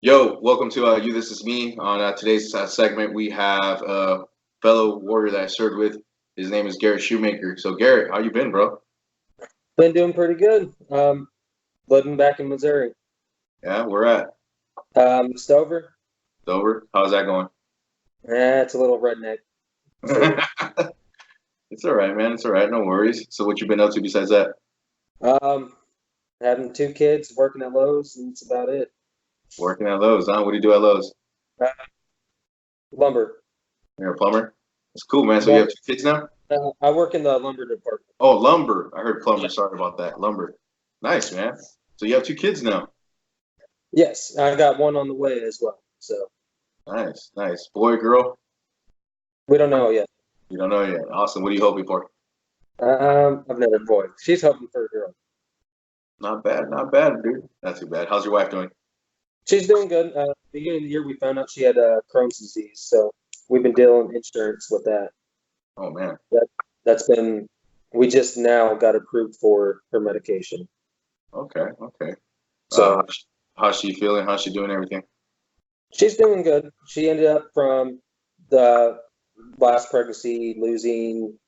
Yo, welcome to You This Is Me. On today's segment, we have a fellow warrior that I served with. His name is Garrett Shewmaker. So, Garrett, how you been, bro? Been doing pretty good. Living back in Missouri. Yeah, we're at Stover. Dover. How's that going? It's a little redneck. So, It's all right, man. It's all right. No worries. So, what you been up to besides that? um, having two kids, working at Lowe's, and that's about it. Working at Lowe's, huh? What do you do at Lowe's? Uh, Lumber. You're a plumber. That's cool, man. So, you have Lumber. two kids now? I work in the lumber department. Oh, lumber. I heard plumber. Yeah. Sorry about that. Lumber. Nice, man. So, you have two kids now. Yes, I got one on the way as well. So Nice, nice. Boy, girl? we don't know yet. You don't know yet. Awesome. What are you hoping for? I've never boy. She's hoping for a girl. Not bad, dude. Not too bad. How's your wife doing? She's doing good. Beginning of the year, we found out she had Crohn's disease, so we've been dealing insurance with that. Oh, man. That's been. We just now got approved for her medication. Okay, okay. So How's she feeling? How's she doing everything? she's doing good. She ended up from the last pregnancy losing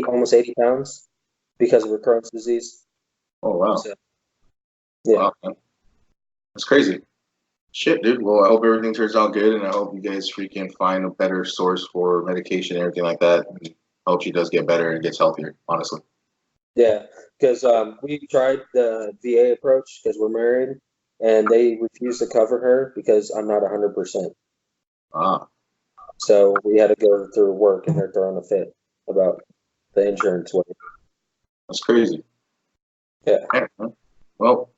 almost 80 pounds because of her Crohn's disease. Oh, wow. So, yeah. Wow, man. That's crazy. Shit, dude. Well, I hope everything turns out good, and I hope you guys freaking find a better source for medication and everything like that. And I hope she does get better and gets healthier, honestly. Yeah, because we tried the VA approach because we're married, and they refused to cover her because I'm not 100%. Ah, So we had to go through work, and they're throwing a fit about the insurance way. that's crazy. Yeah. Yeah, man. Well,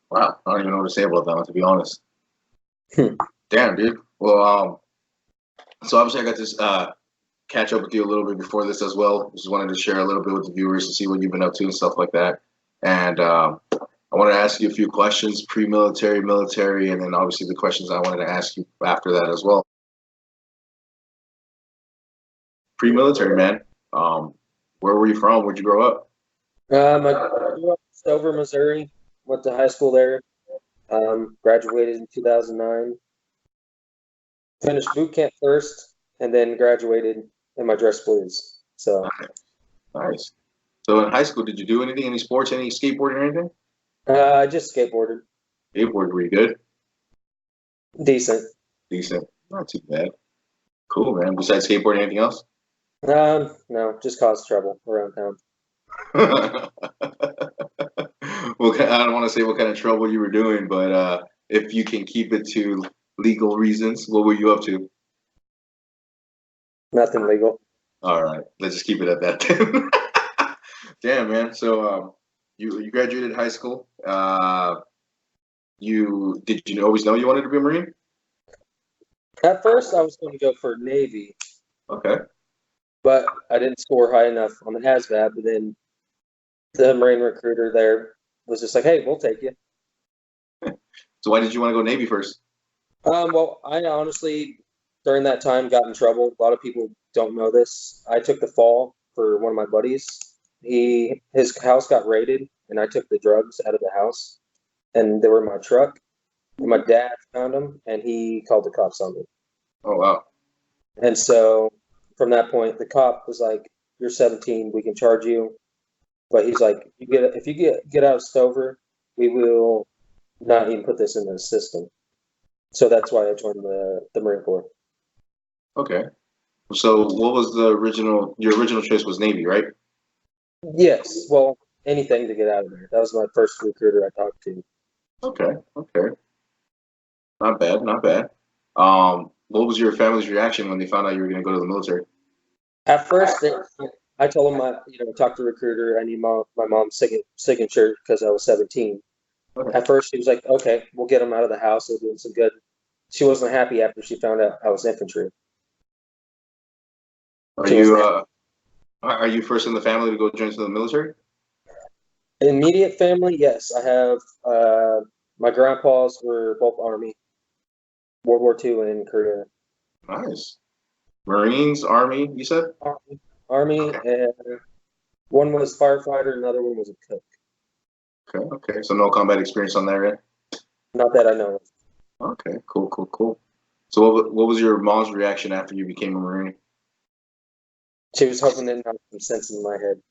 wow. I don't even know what to say about that one, to be honest. Hmm. Damn, dude. Well, so obviously I got this catch up with you a little bit before this as well. Just wanted to share a little bit with the viewers to see what you've been up to and stuff like that. And I wanted to ask you a few questions, pre-military, military, and then obviously the questions I wanted to ask you after that as well. Pre-military, man. Where were you from? Where'd you grow up? I grew up in Stover, Missouri. Went to high school there. Graduated in 2009. Finished boot camp first, and then graduated in my dress blues. So Nice. So in high school, did you do anything, any sports, any skateboarding or anything? I just skateboarded. Skateboard, were you good? Decent. Decent. Not too bad. Cool, man. Besides skateboarding, anything else? No, just caused trouble around town. I don't want to say what kind of trouble you were doing, but if you can keep it to legal reasons, what were you up to? Nothing legal. All right, let's just keep it at that then. Damn, man. So you graduated high school. You always know you wanted to be a Marine? At first, I was going to go for Navy, Okay. but I didn't score high enough on the HAZVAB. But then the Marine recruiter there was just like, "Hey, we'll take you." So why did you want to go Navy first? Well, I honestly, during that time, got in trouble. A lot of people don't know this. I took the fall for one of my buddies. His house got raided, and I took the drugs out of the house, and they were in my truck. And my dad found them, and he called the cops on me. Oh, wow. And so from that point, the cop was like, "You're 17. We can charge you." But he's like, if you get out of Stover, we will not even put this in the system." So that's why I joined the Marine Corps. Okay. So what was your original choice was Navy, right? Yes, well, anything to get out of there. That was my first recruiter I talked to. Okay, okay. Not bad, not bad. What was your family's reaction when they found out you were going to go to the military? At first, I told him talk to the recruiter. I need my mom's signature because I was 17. Okay. At first, she was like, "Okay, we'll get him out of the house. We'll do him some good." She wasn't happy after she found out I was infantry. Are She you wasn't happy. are you first in the family to go join to the military? Immediate family, yes. I have my grandpas were both Army, World War II in Korea. Nice. Marines, Army, you said? Army, Okay. and one was firefighter, another one was a cook. Okay, okay. So no combat experience on that end? Not that I know of. Okay, cool, cool, cool. So what was your mom's reaction after you became a Marine? She was hoping to knock some sense in my head.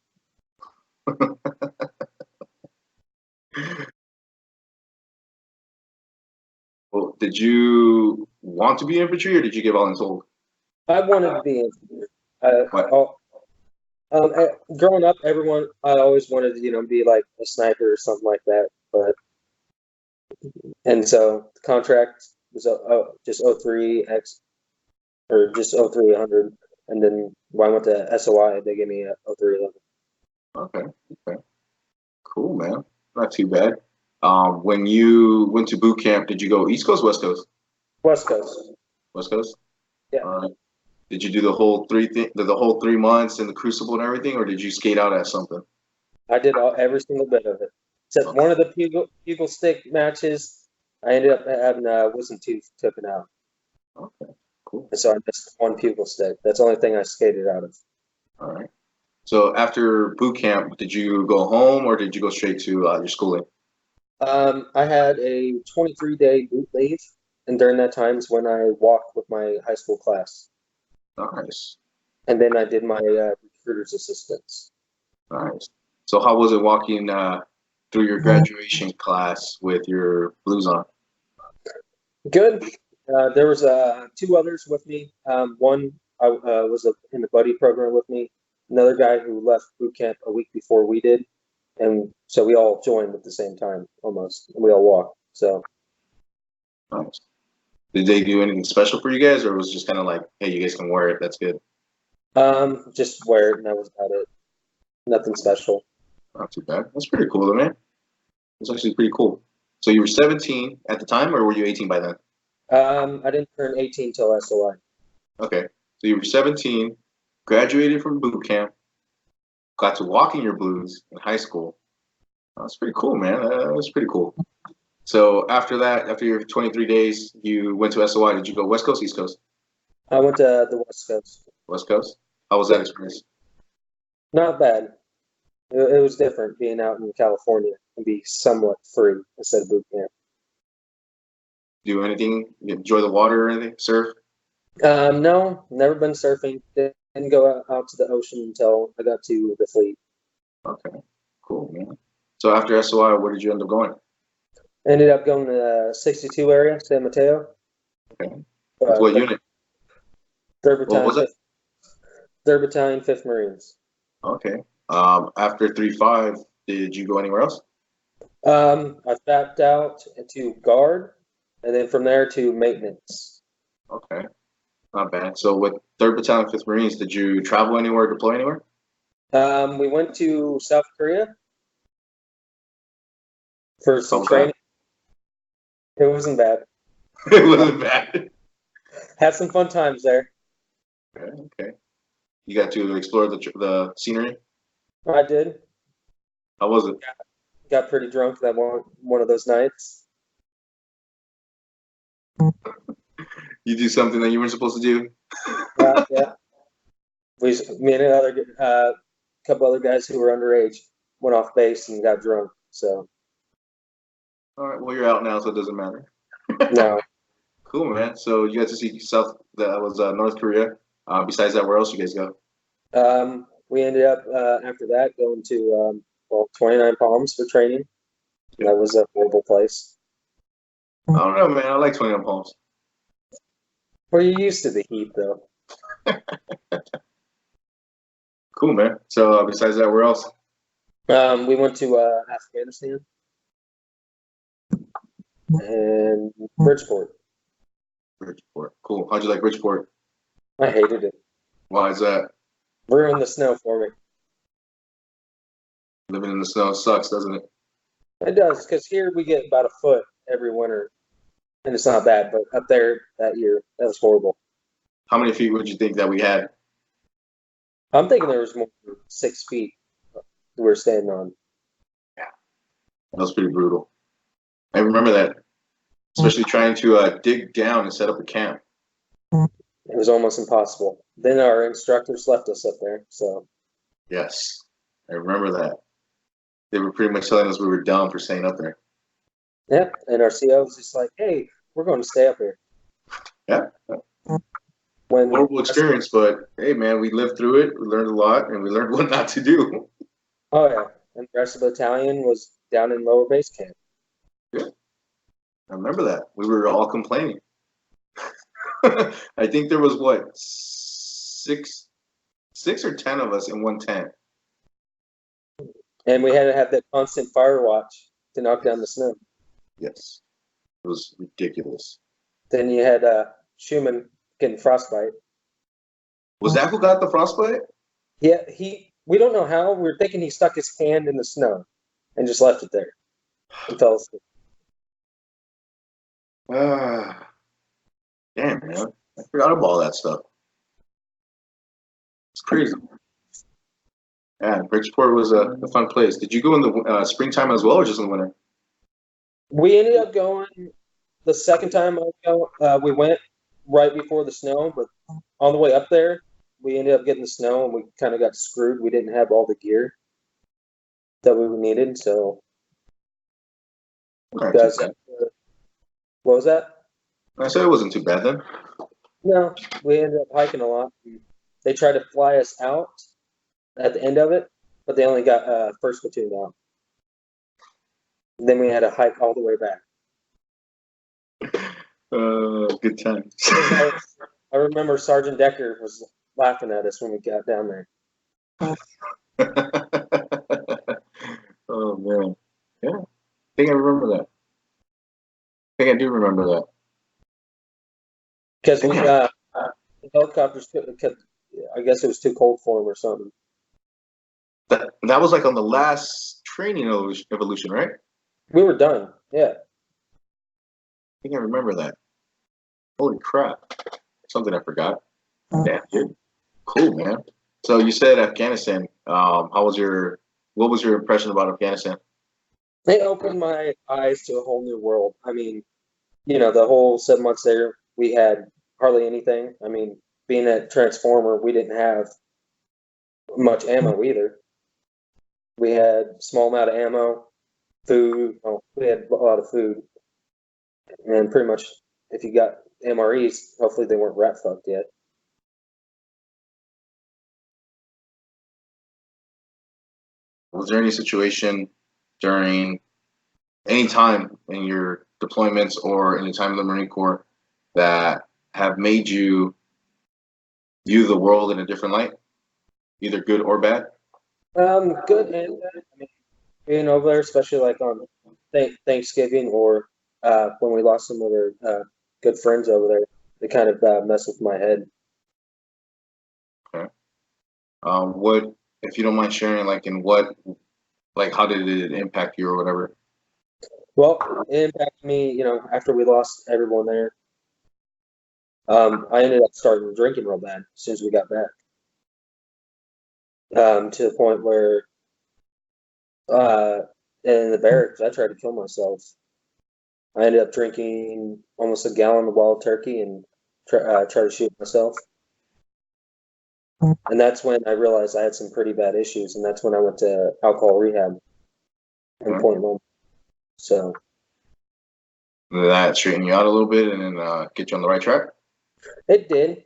Well, did you want to be infantry or did you get voluntold? I wanted to be in. What? Oh, growing up, everyone I always wanted to, be like a sniper or something like that. And so the contract was just 03X or just 0300, and then when I went to SOI, they gave me a 0311. Okay, okay, cool, man. Not too bad. When you went to boot camp, did you go East Coast, West Coast? West Coast. West Coast. Yeah, All right. Did you do the whole the whole 3 months in the Crucible and everything, or did you skate out at something? I did every single bit of it except Okay, one of the pugil stick matches. I ended up having wisdom tooth taken out, okay, cool. and so I missed one pugil stick. That's the only thing I skated out of. All right. So after boot camp, did you go home or did you go straight to your schooling? I had a 23-day boot leave, and during that time is when I walked with my high school class, Nice, and then I did my recruiter's assistance. nice. So how was it walking through your graduation class with your blues on? Good. There was two others with me. One I was in the buddy program with me. Another guy who left boot camp a week before we did, and so we all joined at the same time almost, and we all walked. So Nice. Did they do anything special for you guys, or was it just kind of like, hey, you guys can wear it, that's good? just wear it, and that was about it. Nothing special. Not too bad. That's pretty cool, though, man. That's actually pretty cool. So you were 17 at the time, or were you 18 by then? I didn't turn 18 till SOI. Okay. So you were 17, graduated from boot camp, got to walk in your blues in high school. That's pretty cool, man. That's pretty cool. So after that, after your 23 days, you went to SOI. Did you go West Coast, East Coast? I went to the West Coast. West Coast. How was that Yeah, experience? not bad. It was different being out in California and be somewhat free instead of boot camp. Do anything? You enjoy the water or anything? Surf? No, never been surfing. Didn't go out to the ocean until I got to the fleet. Okay. Cool, man. So after SOI, where did you end up going? Ended up going to the 62 area, San Mateo, Okay. With what third, unit? third What battalion, was it? fifth, third battalion, fifth Marines. Okay. After 3-5, did you go anywhere else? I tapped out to guard, and then from there to maintenance. Okay. Not bad. So with 3rd Battalion, 5th Marines, did you travel anywhere, deploy anywhere? We went to South Korea for How some was that? training. It wasn't bad. It wasn't bad. Had some fun times there. Okay, okay. You got to explore the scenery. I did. How was it? Got pretty drunk that one of those nights. You do something that you weren't supposed to do? Yeah. Me and another couple other guys who were underage went off base and got drunk. So All right. Well, you're out now, so it doesn't matter. no, Cool, man. So you got to see South. That was North Korea. Besides that, where else you guys go? we ended up after that going to 29 Palms for training. That was a horrible place. I don't know, man. I like 21 Palms. Where you used to the heat though. Cool, man. So besides that, where else? We went to Afghanistan and Bridgeport. Bridgeport. Cool. How'd you like Bridgeport? I hated it. Why is that? Ruined the snow for me. Living in the snow sucks, doesn't it? It does, because here we get about a foot every winter, and it's not bad. But up there that year, that was horrible. How many feet would you think that we had? I'm thinking there was more than 6 feet we were standing on. Yeah, that was pretty brutal. I remember that, especially trying to dig down and set up a camp. It was almost impossible. Then our instructors left us up there. So Yes, I remember that. They were pretty much telling us we were dumb for staying up there. yeah, and our CO was just like, "Hey, we're going to stay up here. Yeah. When Horrible experience, but hey, man, we lived through it. We learned a lot, and we learned what not to do. oh yeah, and the rest of the battalion was down in lower base camp. Yeah, I remember that. We were all complaining. I think there was what, six or 10 of us in one tent. And we had to have that constant fire watch to knock down the snow. Yes, it was ridiculous. Then you had Schumann getting frostbite. Was that who got the frostbite? Yeah, we don't know how. We were thinking he stuck his hand in the snow and just left it there and fell asleep. Damn, man. I forgot about all that stuff. It's crazy. Yeah, Bridgeport was a fun place. Did you go in the springtime as well, or just in the winter? We ended up going the second time we went right before the snow, but on the way up there, we ended up getting the snow and we kind of got screwed. We didn't have all the gear that we needed, so. What Was that? I said it wasn't too bad then. No, we ended up hiking a lot. They tried to fly us out at the end of it, but they only got first platoon out. Then we had to hike all the way back. Good times. I remember Sergeant Decker was laughing at us when we got down there. Oh man, yeah. I think I remember that. I think I do remember that. Because the helicopters, I guess it was too cold for them or something. That was like on the last training evolution, right? We were done. Yeah. I think I remember that. Holy crap! Something I forgot. Damn, dude. Cool, man. So you said Afghanistan. What was your impression about Afghanistan? It opened my eyes to a whole new world. I mean, the whole 7 months there, we had hardly anything. I mean, being a transformer, we didn't have much ammo either. We had a small amount of ammo, food. Oh, we had a lot of food. And pretty much, if you got MREs, hopefully they weren't rat fucked yet. Was there any situation during any time in your deployments or any time in the Marine Corps that have made you view the world in a different light, either good or bad? Good and bad. I mean, being over there, especially like on Thanksgiving or when we lost some of our good friends over there, they kind of messed with my head. Okay. What, if you don't mind sharing, like how did it impact you or whatever? Well, it impacted me, after we lost everyone there. I ended up starting drinking real bad as soon as we got back. To the point where in the barracks, I tried to kill myself. I ended up drinking almost a gallon of wild turkey and tried to shoot myself. And that's when I realized I had some pretty bad issues, and that's when I went to alcohol rehab in Point Loma. So Did that straighten you out a little bit and then get you on the right track? it did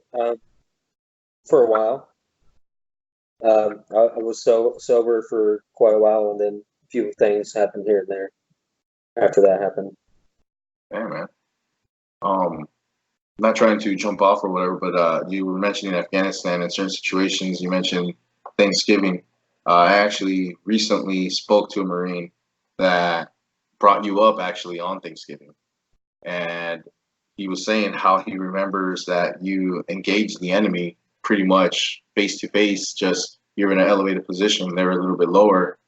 for a while. I was sober for quite a while, and then a few things happened here and there after that happened. Yeah, man. Not trying to jump off or whatever, but you were mentioning Afghanistan in certain situations. You mentioned Thanksgiving. I actually recently spoke to a Marine that brought you up actually on Thanksgiving. And he was saying how he remembers that you engaged the enemy pretty much face to face, just you're in an elevated position, they're a little bit lower.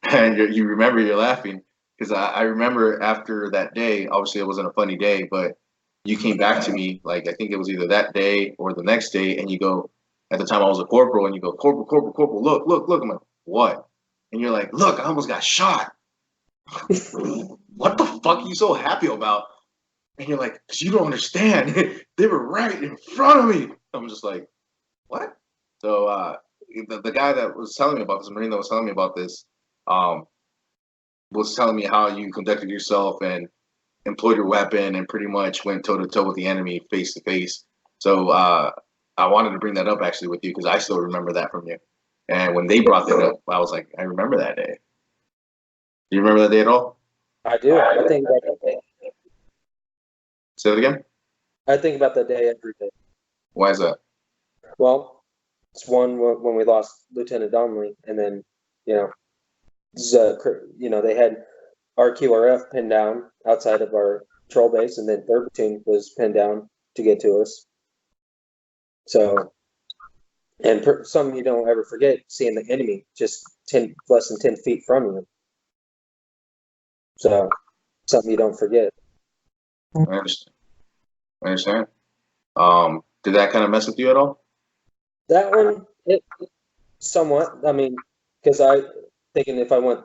And you remember, you're laughing because I remember after that day, obviously it wasn't a funny day, but you came back to me, like I think it was either that day or the next day, and you go, at the time I was a corporal, and you go, corporal, look. I'm like, what? And you're like, look, I almost got shot. What the fuck are you so happy about? And you're like, because you don't understand. They were right in front of me. I'm just like, what? So the guy that was telling me about this, Marine that was telling me about this, was telling me how you conducted yourself and employed your weapon and pretty much went toe to toe with the enemy face to face. So I wanted to bring that up actually with you because I still remember that from you. And when they brought that up, I was like, I remember that day. Do you remember that day at all? I do. I think about that day. Say it again. I think about that day every day. Why is that? Well, it's one when we lost Lieutenant Donnelly, and then you know, they had our QRF pinned down outside of our patrol base, and then 3rd Platoon was pinned down to get to us. So, and something you don't ever forget, seeing the enemy just less than 10 feet from you. So, something you don't forget. I understand. I understand. Did that kind of mess with you at all? That one, it somewhat. I mean, because I thinking if I went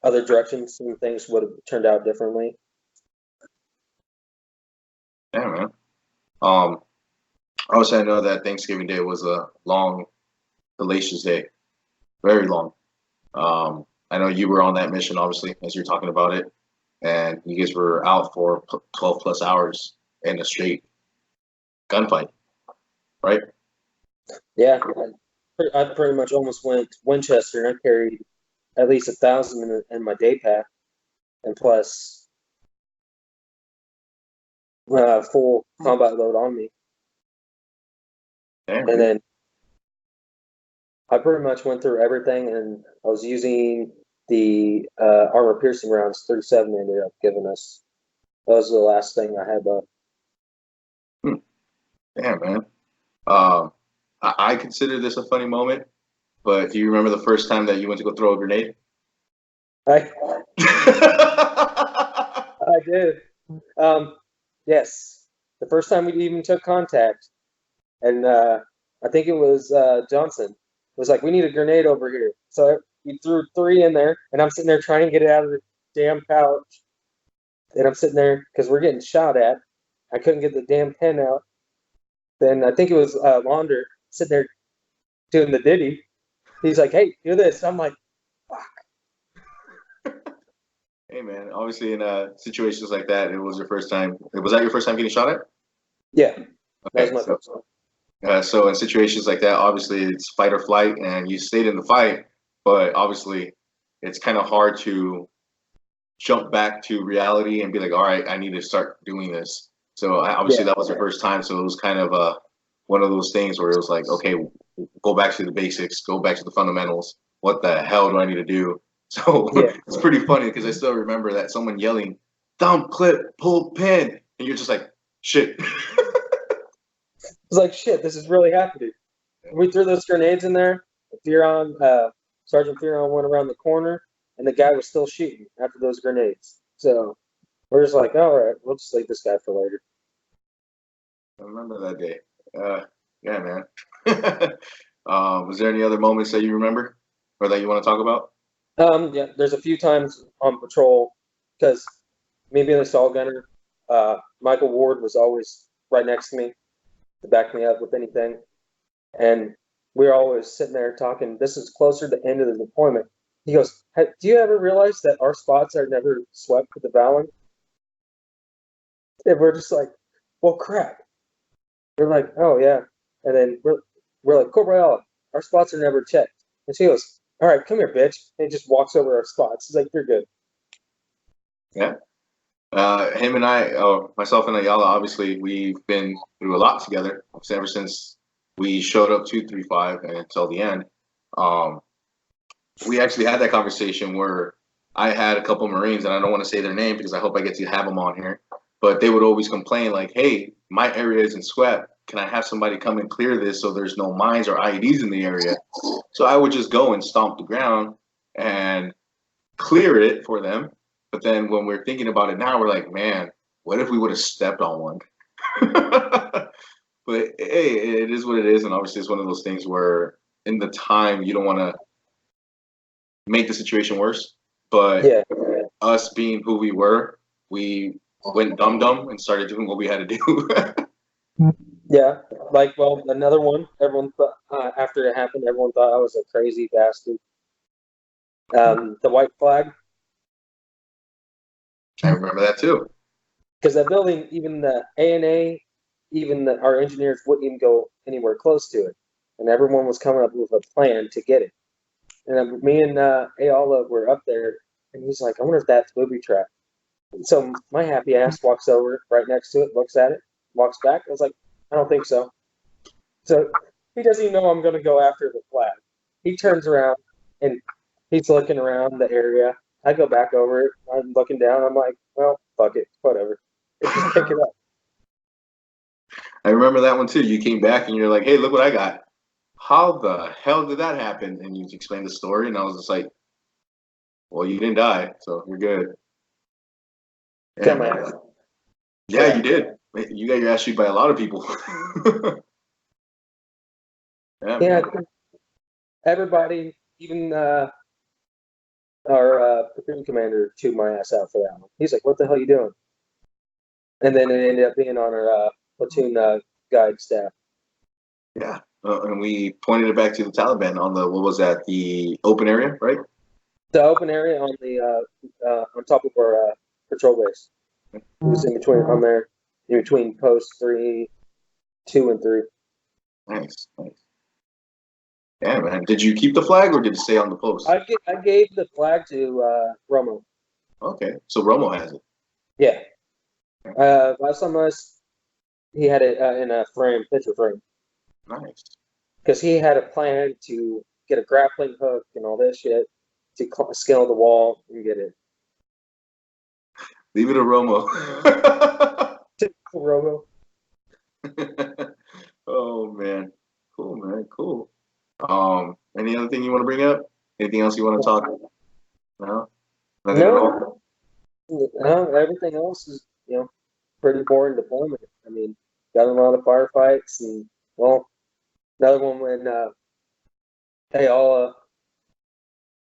other directions, some things would have turned out differently. Yeah, man. Obviously, I know that Thanksgiving Day was a long, hellacious day, very long. I know you were on that mission, obviously, as you're talking about it, and you guys were out for 12 plus hours in a straight gunfight, right? Yeah, I pretty much almost went Winchester. I carried at least 1,000 in my day pack, and plus full combat load on me. Damn. And then I pretty much went through everything, and I was using the armor piercing rounds 37 ended up giving us. That was the last thing I had left. Damn, man. I consider this a funny moment, but do you remember the first time that you went to go throw a grenade? I did. Yes, the first time we even took contact, and I think it was Johnson. Was like, we need a grenade over here. So we threw 3 in there, and I'm sitting there trying to get it out of the damn pouch. And I'm sitting there because we're getting shot at. I couldn't get the damn pen out. Then I think it was Launder sitting there doing the ditty. He's like, "Hey, do this." I'm like, "Fuck." Hey, man. Obviously, in situations like that, it was your first time. Was that your first time getting shot at? Yeah, that Okay, was my first one. so in situations like that, obviously it's fight or flight, and you stayed in the fight, but obviously it's kind of hard to jump back to reality and be like, all right, I need to start doing this. So obviously Yeah, that was your first time, so it was kind of one of those things where it was like, okay, go back to the basics, go back to the fundamentals. What the hell do I need to do? So yeah. it's pretty funny because I still remember that someone yelling, "Dump, clip, pull, pin," and you're just like, shit. It's like, shit, this is really happening. We threw those grenades in there. Fearon, Sergeant Fearon went around the corner, and the guy was still shooting after those grenades. So we're just like, all right, we'll just leave this guy for later. I remember that day. Yeah, man. Was there any other moments that you remember or that you want to talk about? Yeah, there's a few times on patrol because me being a stall gunner, Michael Ward was always right next to me to back me up with anything. And we were always sitting there talking. This is closer to the end of the deployment. He goes, "Hey, do you ever realize that our spots are never swept with the Valen?" And we're just like, well, crap. We're like, oh, yeah. And then we're like, Corporal, our spots are never checked. And she goes, all right, come here, bitch. And he just walks over our spots. He's like, you're good. Yeah. Him and I, myself and Ayala, obviously, we've been through a lot together ever since we showed up 235 and until the end. We actually had that conversation where I had a couple Marines, and I don't want to say their name because I hope I get to have them on here, but they would always complain like, hey, my area isn't swept. Can I have somebody come and clear this so there's no mines or IEDs in the area? So I would just go and stomp the ground and clear it for them. But then when we're thinking about it now, we're like, man, what if we would have stepped on one? But hey, it is what it is. And obviously, it's one of those things where in the time, you don't want to make the situation worse. But Yeah. us being who we were, we went dumb and started doing what we had to do. Yeah. Like, well, another one. Everyone thought, after it happened, everyone thought I was a crazy bastard. The white flag. I remember that too. Because that building, even the A&A, our engineers wouldn't even go anywhere close to it, and everyone was coming up with a plan to get it. And me and Ayala were up there, and he's like, "I wonder if that's booby trap." So my happy ass walks over right next to it, looks at it, walks back. I was like, "I don't think so." So he doesn't even know I'm going to go after the flag. He turns around and he's looking around the area. I go back over it. I'm looking down. I'm like, well, fuck it, whatever. Just pick it up. I remember that one too. You came back and you're like, "Hey, look what I got." How the hell did that happen? And you explained the story, and I was just like, "Well, you didn't die, so you're good." Yeah, Got my man. ass. Yeah, you did. You got your ass shoot by a lot of people. Yeah, Yeah, man. everybody, even our platoon commander, chewed my ass out for that one. He's like, "What the hell are you doing?" And then it ended up being on our platoon guide staff. Yeah. And we pointed it back to the Taliban on the, what was that, the open area, right? The open area on the on top of our patrol base. It was in between on there, in between posts 3, 2, and 3. Nice, nice. Yeah, man. Did you keep the flag or did it stay on the post? I gave the flag to Romo. Okay, so Romo has it. Yeah. Last time he had it in a frame, picture frame, Nice. because he had a plan to get a grappling hook and all this shit to scale the wall and get it. Leave it to Romo. Typical Romo. Oh man, cool, man, cool. Any other thing you want to bring up? Anything else you want to talk? No, nothing at all. No, everything else is pretty boring deployment. I mean, got in a lot of firefights, and well, another one when Ayala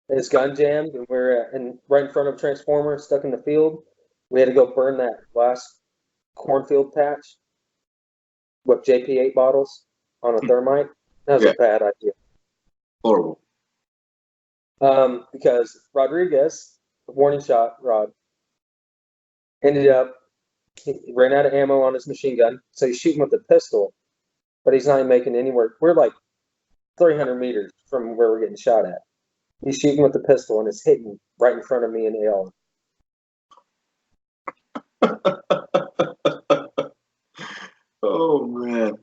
his gun jammed, and we're right in front of transformer, stuck in the field. We had to go burn that last cornfield patch with JP8 bottles on a thermite. That was Yeah. a bad idea. Horrible. Because Rodriguez, the warning shot Rod, ended up he ran out of ammo on his machine gun, so he's shooting with a pistol, but he's not making anywhere. We're like 300 meters from where we're getting shot at. He's shooting with the pistol and it's hitting right in front of me and Ayala. Oh man,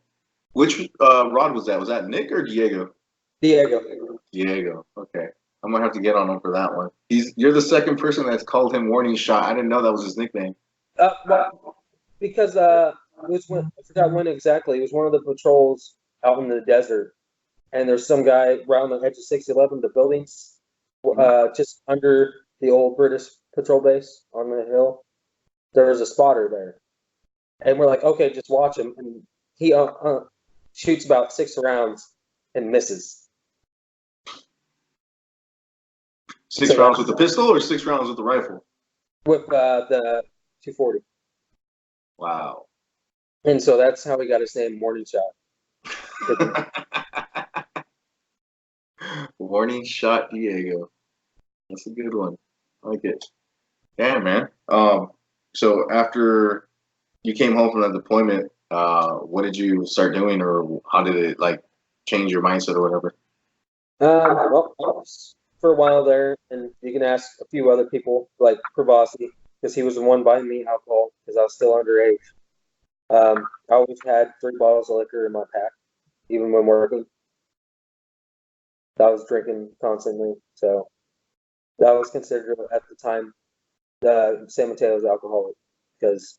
which Rod was that? Was that Nick or Diego? Diego. Diego. Okay, I'm gonna have to get on him for that one. You're the second person that's called him warning shot. I didn't know that was his nickname. Well, because it was when I forgot when exactly. It was one of the patrols out in the desert, and there's some guy around the edge of 611, the buildings, just under the old British patrol base on the hill. There was a spotter there, and we're like, okay, just watch him. And he shoots about 6 rounds and misses. 6 rounds with the pistol or 6 rounds with the rifle? With the 240. Wow. And so that's how he got his name, Morning Shot. Warning shot Diego. That's a good one. I like it. Yeah, man. So after you came home from that deployment, what did you start doing, or how did it like change your mindset or whatever? Well, I was for a while there, and you can ask a few other people, like Pravasi, because he was the one buying me alcohol because I was still underage. I always had 3 bottles of liquor in my pack, even when working. I was drinking constantly, so that was considered at the time San Mateo's alcoholic because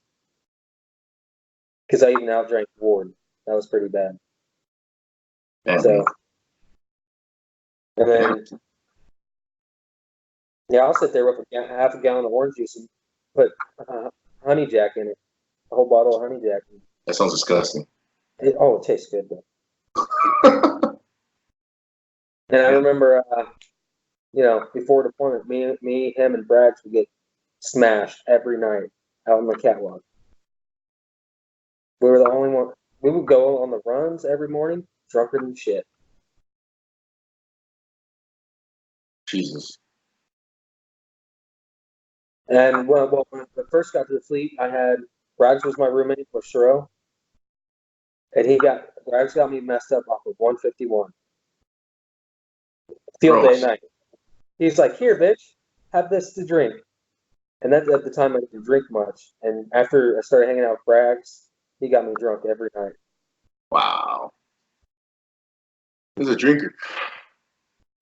I even outdrank Ward. That was pretty bad. Yeah, So, and then I'll sit there with half a gallon of orange juice and put honey jack in it, a whole bottle of honey jack. that sounds disgusting. It tastes good though. And I remember, before deployment, me, him, and Braggs would get smashed every night out on the catwalk. We were the only one. We would go on the runs every morning, drunker than shit. Jesus. And when I first got to the fleet, I had Braggs was my roommate with Shiro, and Braggs got me messed up off of 151 field day Gross. night. He's like, "Here, bitch, have this to drink." And that's at the time I didn't drink much. And after I started hanging out with Braggs, he got me drunk every night. Wow. He's a drinker.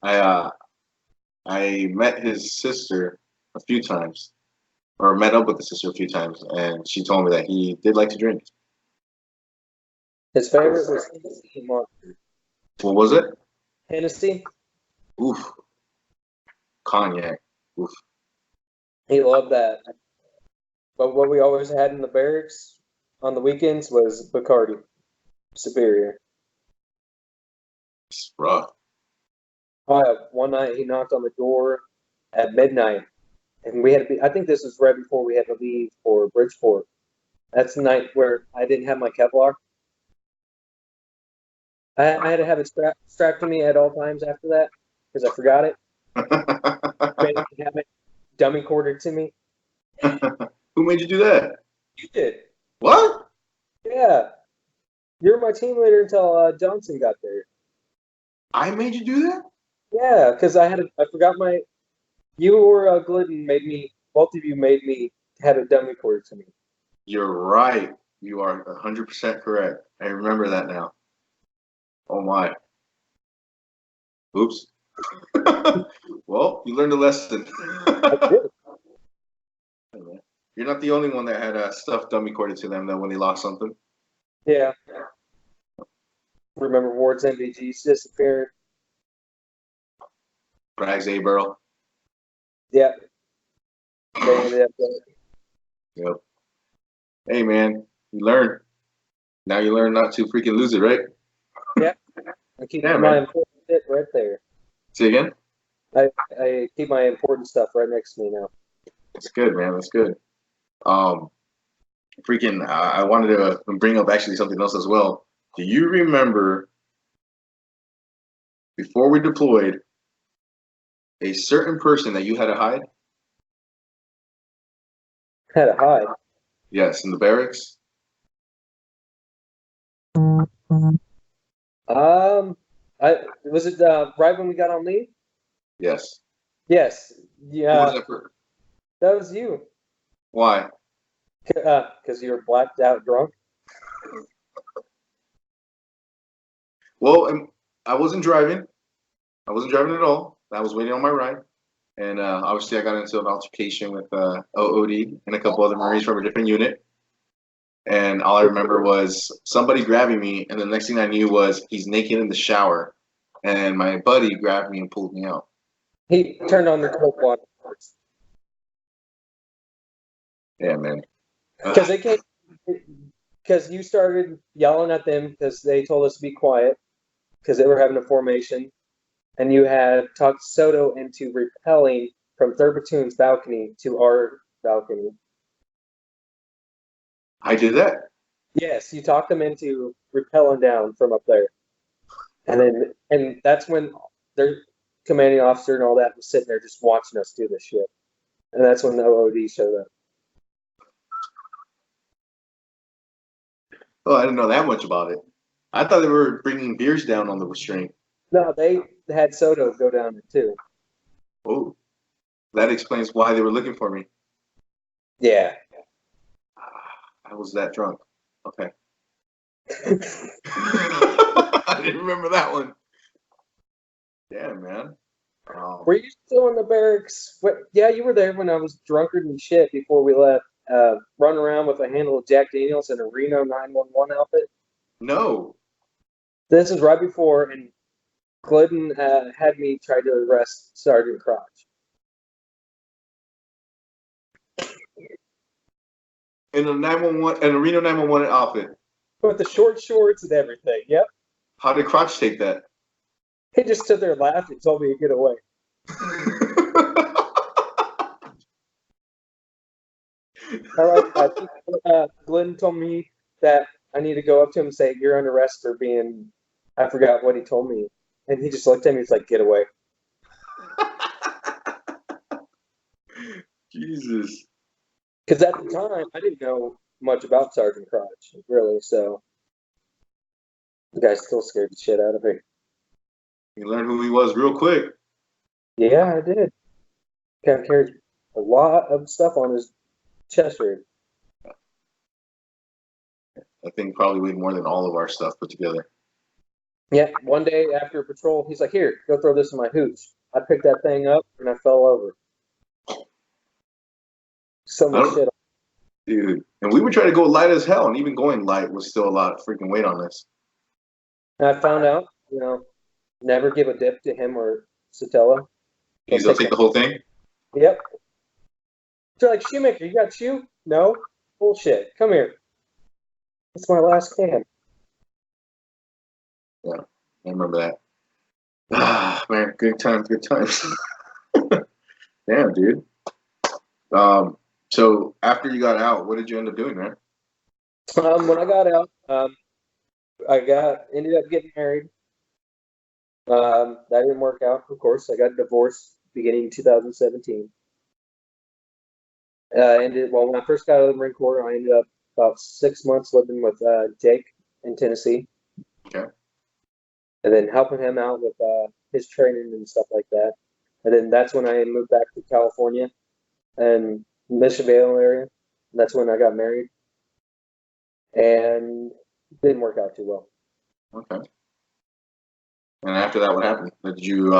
I I met his sister a few times, or met up with his sister a few times, and she told me that he did like to drink. His favorite was Hennessy and Monster. What was it? Hennessy, Oof. Cognac. Oof. he loved that. But what we always had in the barracks on the weekends was Bacardi, Superior. It's rough. One night he knocked on the door at midnight, and we had to be. I think this was right before we had to leave for Bridgeport. That's the night where I didn't have my Kevlar. I had to have it strapped to me at all times after that because I forgot it. Made me have it dummy corded to me. Who made you do that? You did, What? yeah. You were my team leader until Johnson got there. I made you do that? Yeah, because I forgot my. You or Glidden made me. Both of you made me have it dummy corded to me. You're right. You are 100% correct. I remember that now. Oh my. Oops. Well, you learned a lesson. I did. You're not the only one that had stuff dummy corded to them though when they lost something. Yeah. Remember Ward's MVGs disappeared. Brags A Burl. Yeah. They ended up. Yep. Hey man, you learn. Now you learn not to freaking lose it, right? Yeah. I keep Yeah, my man. important shit right there. Say again? I keep my important stuff right next to me now. That's good, man. That's good. Um, freaking, I wanted to bring up actually something else as well. Do you remember before we deployed a certain person that you had to hide? Had to hide. Yes, in the barracks. Um, I was it right when we got on leave? Yes. Yes. Who was Yeah, that for? that was you. Why? Because you were blacked out drunk. Well, I wasn't driving. I wasn't driving at all. I was waiting on my ride. And obviously, I got into an altercation with OOD and a couple other Marines from a different unit. And all I remember was somebody grabbing me, and the next thing I knew was he's naked in the shower, and my buddy grabbed me and pulled me out. He turned on the cold water Yeah, man. because they came. Because you started yelling at them because they told us to be quiet because they were having a formation, and you had talked Soto into repelling from third platoon's balcony to our balcony. I did that. Yes, you talked them into repelling down from up there, and that's when their commanding officer and all that was sitting there just watching us do this shit, and that's when the OOD showed up. Oh, I didn't know that much about it. I thought they were bringing beers down on the restraint. No, they had Soto go down there too. Oh, that explains why they were looking for me. Yeah. I was that drunk. Okay. I didn't remember that one. Yeah, man. Were you still in the barracks? Yeah, you were there when I was drunkard and shit before we left. Running around with a handle of Jack Daniels and a Reno 911 outfit. No. This is right before, and Glidden had me try to arrest Sergeant Crotch. In a 911, in a Reno 911 outfit. With the short shorts and everything. Yep. How did Crotch take that? He just stood there and laughed and told me to get away. All right. I think Glidden told me that I need to go up to him and say, "You're under arrest for being," I forgot what he told me. And he just looked at me and was like, "Get away." Jesus. Because at the time, I didn't know much about Sergeant Crotch, really. So the guy still scared the shit out of me. You learned who he was real quick. Yeah, I did. Kind of carried a lot of stuff on his chest rig. I think probably weighed more than all of our stuff put together. Yeah, one day after a patrol, he's like, "Here, go throw this in my hooch." I picked that thing up and I fell over. So much shit. Dude. And we were trying to go light as hell, and even going light was still a lot of freaking weight on this. And I found out, never give a dip to him or Satella. They'll take the whole thing? Yep. They're like, Shewmaker, you got shoe? No? Bullshit. Come here. It's my last can. Yeah, I remember that. Ah, man, good times, good times. Damn, dude. So after you got out, what did you end up doing, man? When I got out, ended up getting married. That didn't work out, of course. I got divorced beginning 2017. When I first got out of the Marine Corps, I ended up about 6 months living with Jake in Tennessee. Okay. And then helping him out with his training and stuff like that. And then that's when I moved back to California and Mission Vale area. And that's when I got married. And it didn't work out too well. Okay. And after that, what happened? Did you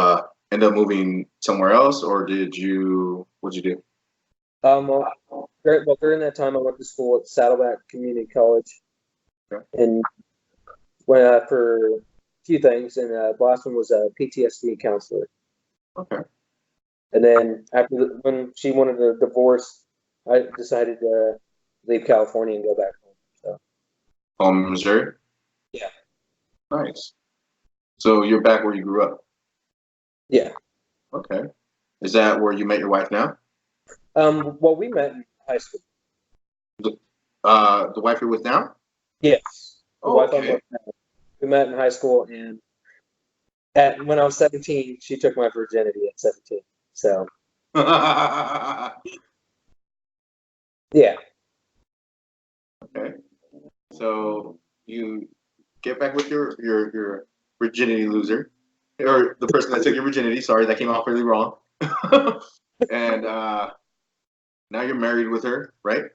end up moving somewhere else, or what'd you do? During that time, I went to school at Saddleback Community College. Okay. And went for a few things, and the last one was a PTSD counselor. Okay. And then when she wanted a divorce, I decided to leave California and go back home. So. Home in Missouri? Yeah. Nice. So you're back where you grew up? Yeah. Okay. Is that where you met your wife now? Well, we met in high school. The wife you're with now? Yes. Okay. We met in high school, and when I was 17, she took my virginity at 17. So. Yeah. Okay. So you get back with your virginity loser, or the person that took your virginity. Sorry, that came off really wrong. And now you're married with her, right?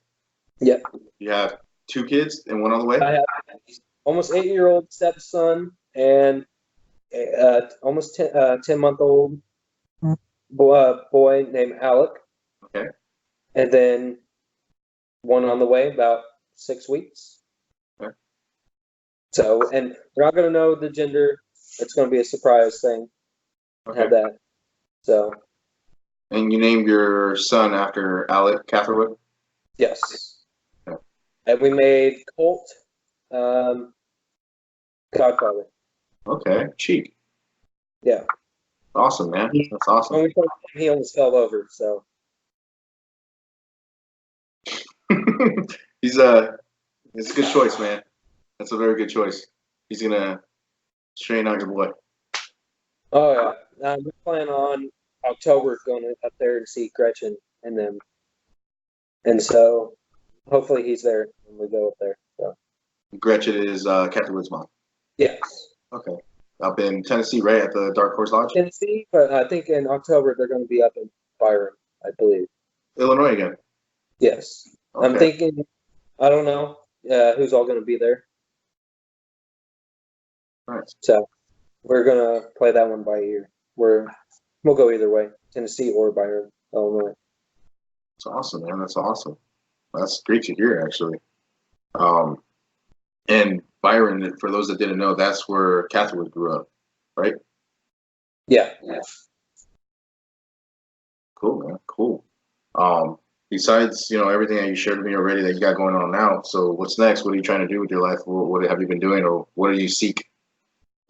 Yep. You have 2 kids and one on the way? I have almost 8-year-old stepson and almost 10-month-old boy named Alec. Okay. And then one on the way, about 6 weeks. Okay. So, and we're not going to know the gender. It's going to be a surprise thing. Okay. Have that. So. And you named your son after Alec Catherwood? Yes. Okay. And we made Colt Godfather. Okay, cheek. Yeah. Awesome, man. That's awesome. When we told him, he almost fell over. So. It's a good choice, man. That's a very good choice. He's gonna straighten out your boy. Oh yeah, we plan on October going up there to see Gretchen and them, and so hopefully he's there when we go up there. So. Gretchen is Catherwood's mom. Yes. Okay. Up in Tennessee, right at the Dark Horse Lodge. Tennessee, but I think in October they're going to be up in Byron, I believe. Illinois again. Yes. Okay. I'm thinking. I don't know who's all going to be there. Nice. So we're going to play that one by ear. We'll go either way, Tennessee or Byron, Illinois. That's awesome, man. That's awesome. That's great to hear, actually. And Byron, for those that didn't know, that's where Catherwood grew up, right? Yeah. Cool, man. Cool. Besides, everything that you shared with me already that you got going on now, so what's next? What are you trying to do with your life? What have you been doing, or what do you seek?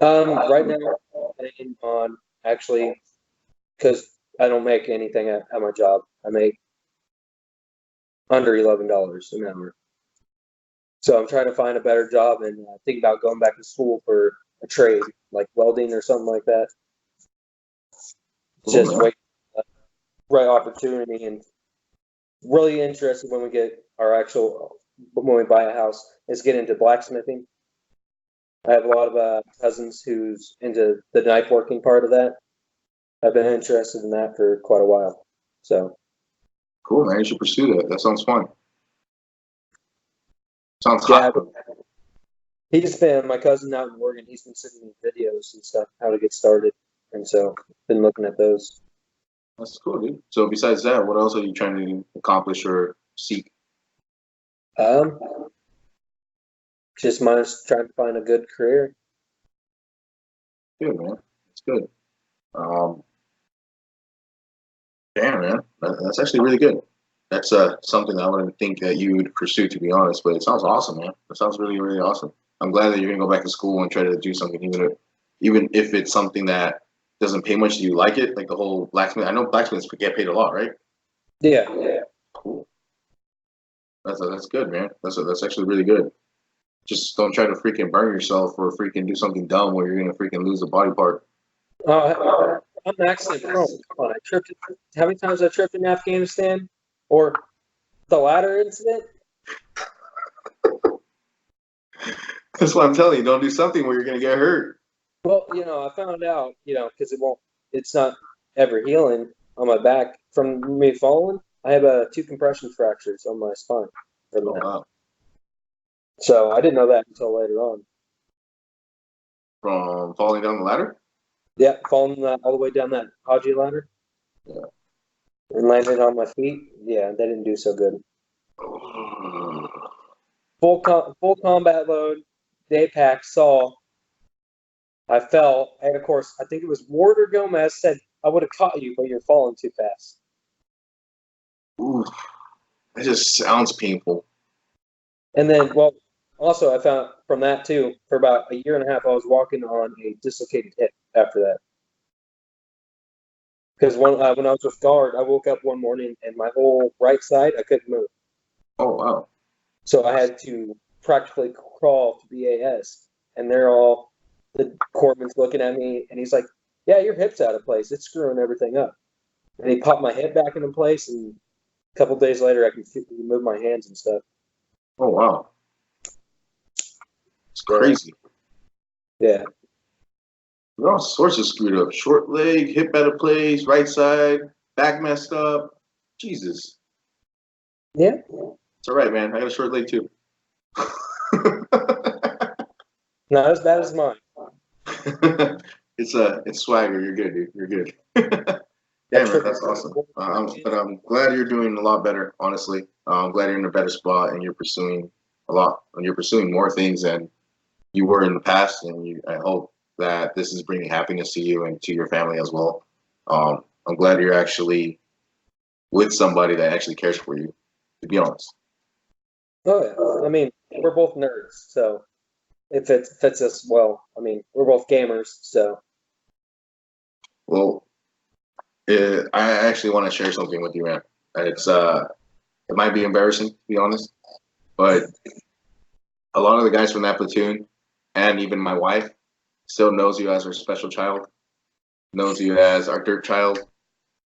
Right now, I'm planning on actually, because I don't make anything at my job. I make under $11 an hour. So I'm trying to find a better job and think about going back to school for a trade, like welding or something like that. Cool, Just man. wait for the right opportunity and really interested when we get our actual when we buy a house is get into blacksmithing. I have a lot of cousins who's into the knife working part of that. I've been interested in that for quite a while. So Cool, man. You should pursue that. That sounds fun. Sounds yeah, hot. he's been my cousin out in Oregon. He's been sending me videos and stuff how to get started, and so been looking at those. That's cool, dude. So besides that, what else are you trying to accomplish or seek? Um, just minus trying to find a good career. Good, man. That's good. Um, Damn, man. That's actually really good. That's something I wouldn't think that you would pursue, to be honest. But it sounds awesome, man. It sounds really, really awesome. I'm glad that you're gonna go back to school and try to do something, even if it's something that doesn't pay much. Do you like it? Like the whole blacksmith? I know blacksmiths get paid a lot, right? Yeah, yeah. Cool. That's good, man. That's actually really good. Just don't try to freaking burn yourself or freaking do something dumb where you're gonna freaking lose a body part. I'm accident prone. Come on, I tripped. How many times I tripped in Afghanistan, or the ladder incident? That's why I'm telling you, don't do something where you're gonna get hurt. Well, I found out, because it's not ever healing on my back from me falling. I have two compression fractures on my spine from Oh that. wow. So I didn't know that until later on. From falling down the ladder? Yeah, falling all the way down that Haji ladder Yeah. and landed on my feet. Yeah, that didn't do so good. Full combat load, day pack, saw. I fell, and of course, I think it was Ward or Gomez said, "I would have caught you, but you're falling too fast." Ooh, that just sounds painful. And then, well, also I found from that too, for about a year and a half, I was walking on a dislocated hip after that. Because when I was with guard, I woke up one morning and my whole right side I couldn't move, Oh wow. so I had to practically crawl to BAS, and the corpsman's looking at me, and he's like, "Yeah, your hip's out of place. It's screwing everything up." And he popped my head back into place, and a couple days later, I could move my hands and stuff. Oh wow. It's So crazy. yeah, There's all sorts of screwed up. Short leg, hip out of place, right side, back messed up. Jesus. yeah. It's all right, man. I got a short leg too. Not as bad as mine. It's swagger. You're good, dude. You're good. Yeah, man, that's awesome. But I'm glad you're doing a lot better. Honestly, I'm glad you're in a better spot and you're pursuing a lot. And you're pursuing more things than you were in the past. And I hope that this is bringing happiness to you and to your family as well. I'm glad you're actually with somebody that actually cares for you. To be honest. Oh yeah. I mean, we're both nerds, so it fits us well. I mean, we're both gamers, so Well, I actually want to share something with you, man. It might be embarrassing to be honest, but a lot of the guys from that platoon, and even my wife, still knows you as our special child, knows you as our dirt child,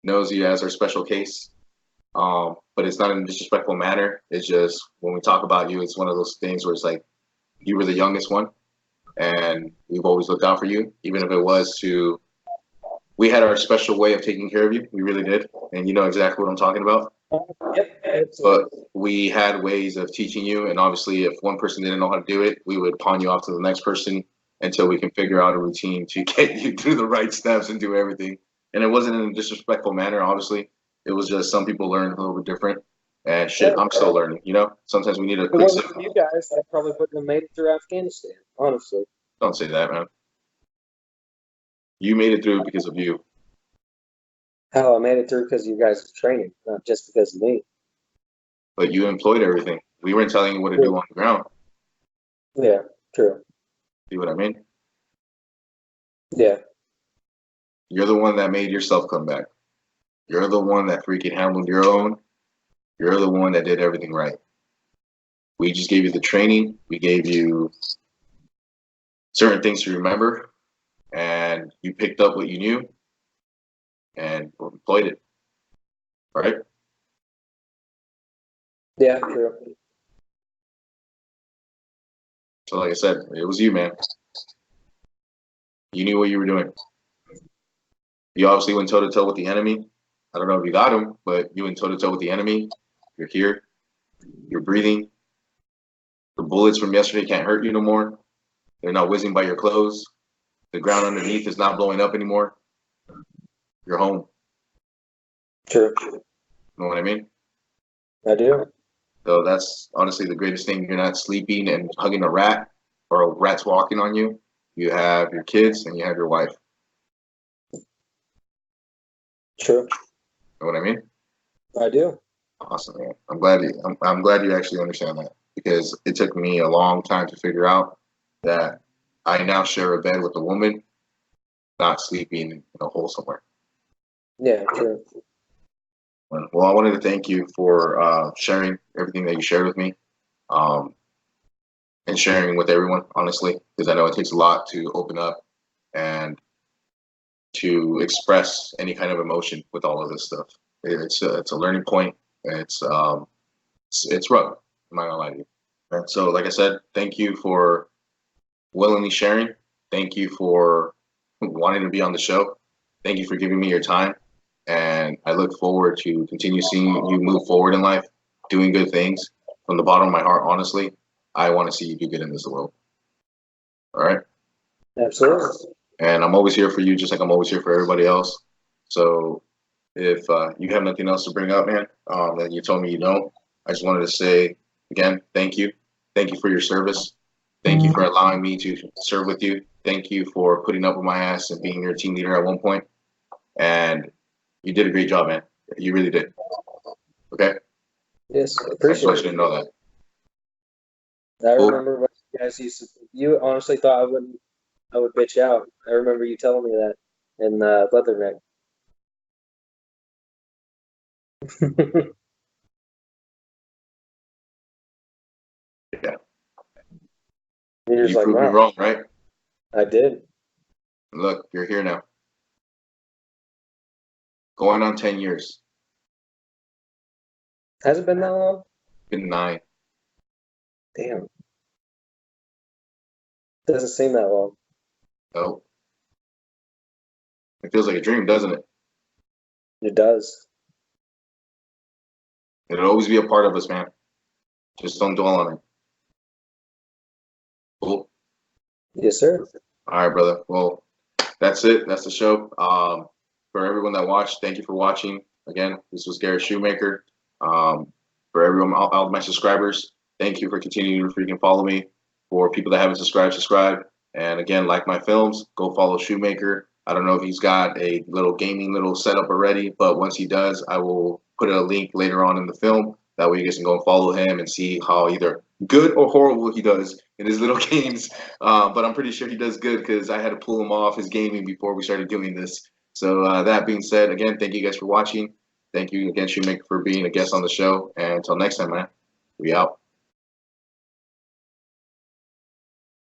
knows you as our special case. But it's not in a disrespectful manner. It's just when we talk about you, it's one of those things where it's like you were the youngest one, and we've always looked out for you, even if it was to. We had our special way of taking care of you. We really did, and you know exactly what I'm talking about. yep, But absolutely. we had ways of teaching you, and obviously, if one person didn't know how to do it, we would pawn you off to the next person until we can figure out a routine to get you through the right steps and do everything. And it wasn't in a disrespectful manner, obviously. It was just some people learn a little bit different. And shit, I'm still learning, you know? Sometimes we need a If it quick wasn't sip. for you guys, I probably wouldn't have made it through Afghanistan, honestly. Don't say that, man. You made it through because of you. Hell, I made it through because of you guys' training, not just because of me. But you employed everything. We weren't telling you what to do on the ground. Yeah, true. See what I mean? Yeah. You're the one that made yourself come back. You're the one that freaking handled your own. You're the one that did everything right. We just gave you the training. We gave you certain things to remember, and you picked up what you knew and employed it. Right? Yeah, true. So like I said, it was you, man. You knew what you were doing. You obviously went toe to toe with the enemy. I don't know if you got him, but you went toe to toe with the enemy. You're here. You're breathing. The bullets from yesterday can't hurt you no more. They're not whizzing by your clothes. The ground underneath is not blowing up anymore. You're home. True. You know what I mean? I do. So that's honestly the greatest thing. You're not sleeping and hugging a rat or a rat's walking on you. You have your kids and you have your wife. True. You know what I mean? I do. Awesome, man. I'm glad you actually understand that, because it took me a long time to figure out that I now share a bed with a woman, not sleeping in a hole somewhere. Yeah, true. Well, I wanted to thank you for sharing everything that you shared with me, um, and sharing with everyone, honestly, because I know it takes a lot to open up and to express any kind of emotion with all of this stuff. It's a learning point. It's rough. I'm not gonna lie to you. And so, like I said, thank you for willingly sharing. Thank you for wanting to be on the show. Thank you for giving me your time. And I look forward to continue seeing you move forward in life, doing good things. From the bottom of my heart, honestly, I want to see you do good in this world. All right. Absolutely. And I'm always here for you, just like I'm always here for everybody else. So if you have nothing else to bring up, man, that you told me you don't, I just wanted to say again, thank you. Thank you for your service. Thank you for allowing me to serve with you. Thank you for putting up with my ass and being your team leader at one point. And you did a great job, man. You really did. Okay? Yes, I just appreciate want you it. to know that. I Cool. remember when you guys used to. You honestly thought I would bitch out. I remember you telling me that in Leatherneck. Yeah. You're just You like, proved me wow, wrong, right? I did. Look, you're here now. Going on 10 years. Has it been that long? Been 9. Damn, doesn't seem that long. Oh, it feels like a dream, doesn't it? It does. It'll always be a part of us, man. Just don't dwell on it. Cool. Yes, sir. All right, brother. Well, that's it. That's the show. For everyone that watched, thank you for watching. Again, this was Garrett Shewmaker. For everyone, all of my subscribers, thank you for continuing to freaking follow me. For people that haven't subscribed, subscribe. And again, like my films, go follow Shewmaker. I don't know if he's got a little gaming little setup already, but once he does, I will put a link later on in the film. That way you guys can go and follow him and see how either good or horrible he does in his little games. But I'm pretty sure he does good, because I had to pull him off his gaming before we started doing this. So that being said, again, thank you guys for watching. Thank you again, Shoemaker, for being a guest on the show. And until next time, man, we out.